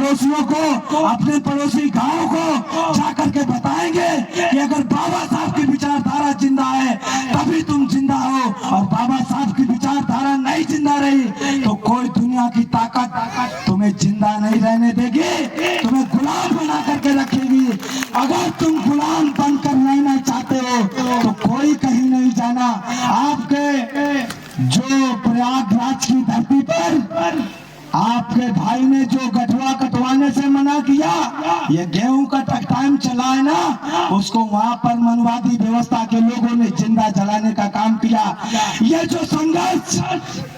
पड़ोसियों को, अपने पड़ोसी गांव को जाकर के बताएंगे कि अगर बाबा साहब की विचारधारा जिंदा है तभी तुम जिंदा हो, और बाबा साहब की विचारधारा नहीं जिंदा रही तो कोई दुनिया की ताकत तुम्हें जिंदा नहीं रहने देगी, तुम्हें गुलाम बना करके रखेगी। अगर तुम गुलाम बनकर रहना चाहते हो तो कोई कहीं नहीं जाना। आपके जो प्रयागराज की धरती पर आपके भाई ने जो गठवा कटवाने से मना किया, ये गेहूं का टाइम चला है ना, उसको वहां पर मनुवादी व्यवस्था के लोगों ने जिंदा जलाने का काम किया। ये जो संघर्ष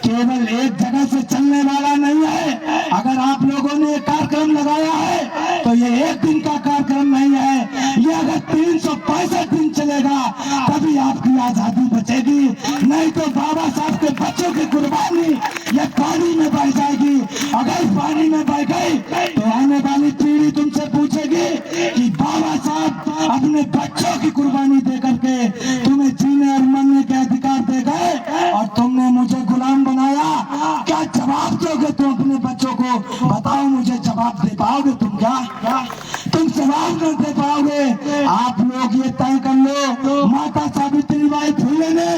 केवल एक जगह से चलने वाला नहीं है। अगर आप लोगों ने एक कार्यक्रम लगाया है तो ये एक दिन का कार्यक्रम नहीं है, ये अगर 365 दिन चलेगा तभी आपकी आजादी बचेगी, नहीं तो बाबा साहब के बच्चों की कुर्बानी ये पानी में बह जाएगी। अगर पानी में बह गई तो आने वाली पीढ़ी तुमसे पूछेगी कि बाबा साहब अपने बच्चों की कुर्बानी दे करके तुम्हें जीने और मरने के अधिकार दे गए और तुमने मुझे गुलाम बनाया। क्या जवाब दोगे तुम अपने बच्चों को? बताओ, मुझे जवाब दे पाओगे तुम? क्या तुम जवाब नहीं दे पाओगे? आप लोग ये तय कर लो, माता सावित्रीबाई फुले ने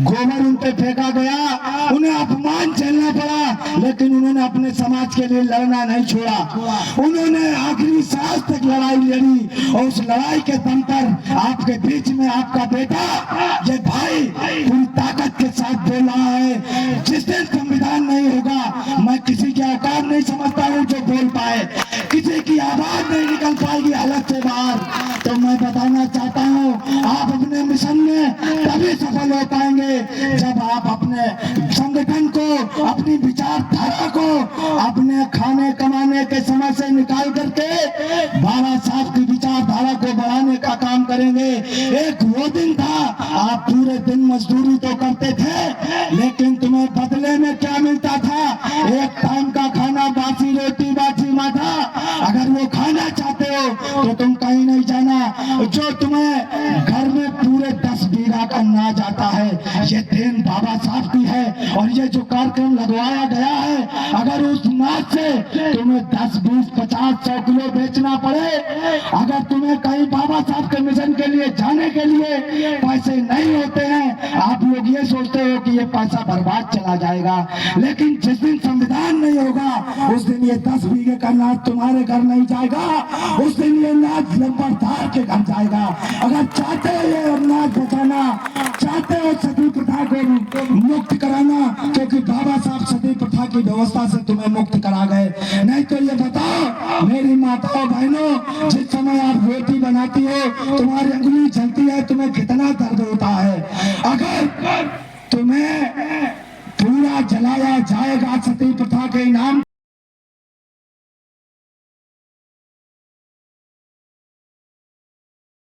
गोबर उन पे फेंका गया, उन्हें अपमान झेलना पड़ा, लेकिन उन्होंने अपने समाज के लिए लड़ना नहीं छोड़ा। उन्होंने आखिरी सांस तक लड़ाई लड़ी और उस लड़ाई के दम पर आपके बीच में आपका बेटा ये भाई पूरी ताकत के साथ बोल रहा है। जिस दिन संविधान नहीं होगा, मैं किसी की औकात नहीं समझता हूँ जो बोल पाए, किसी की आवाज नहीं निकल पाएगी हालत से बाहर। तो मैं बताना चाहता हूँ, आप अपने मिशन में तभी सफल हो पाएंगे जब आप अपने संगठन को, अपनी विचारधारा को अपने खाने कमाने के समय से निकाल करके बाबा साहब की विचारधारा को बढ़ाने का काम करेंगे। एक वो दिन था आप पूरे दिन मजदूरी तो करते थे, लेकिन तुम्हें बदले में क्या मिलता था? एक टाइम का खाना, बासी रोटी, बासी माठा। अगर वो खाना चाहते हो तो तुम कहीं नहीं जाना। जो तुम्हें घर में पूरे 10 बीघा का अनाज आता है, ये देन बाबा साहब की है। और ये जो कार्यक्रम लगवाया गया है, अगर उस अनाज से तुम्हें 10, 20, 50, 100 किलो बेचना पड़े, अगर तुम्हें कहीं बाबा साहब के मिशन के लिए जाने के लिए पैसे नहीं होते हैं, आप लोग ये सोचते हो कि ये पैसा बर्बाद चला जाएगा, लेकिन जिस दिन संविधान नहीं होगा उस दिन ये 10 बीघे का अनाज तुम्हारे घर नहीं जाएगा, उस दिन ये अनाज लंबरदार के घर जाएगा। अगर चाहते हो ये अनाज बचाना, चाहते हो सती प्रथा को मुक्त कराना, क्योंकि बाबा साहब सती प्रथा की व्यवस्था से तुम्हें मुक्त करा गए, नहीं तो ये बताओ मेरी माताओं बहनों, जिस समय आप रोटी बनाती हो तुम्हारी अंगुली जलती है, तुम्हें कितना दर्द होता है। अगर तुम्हें पूरा जलाया जाएगा सती प्रथा के इनाम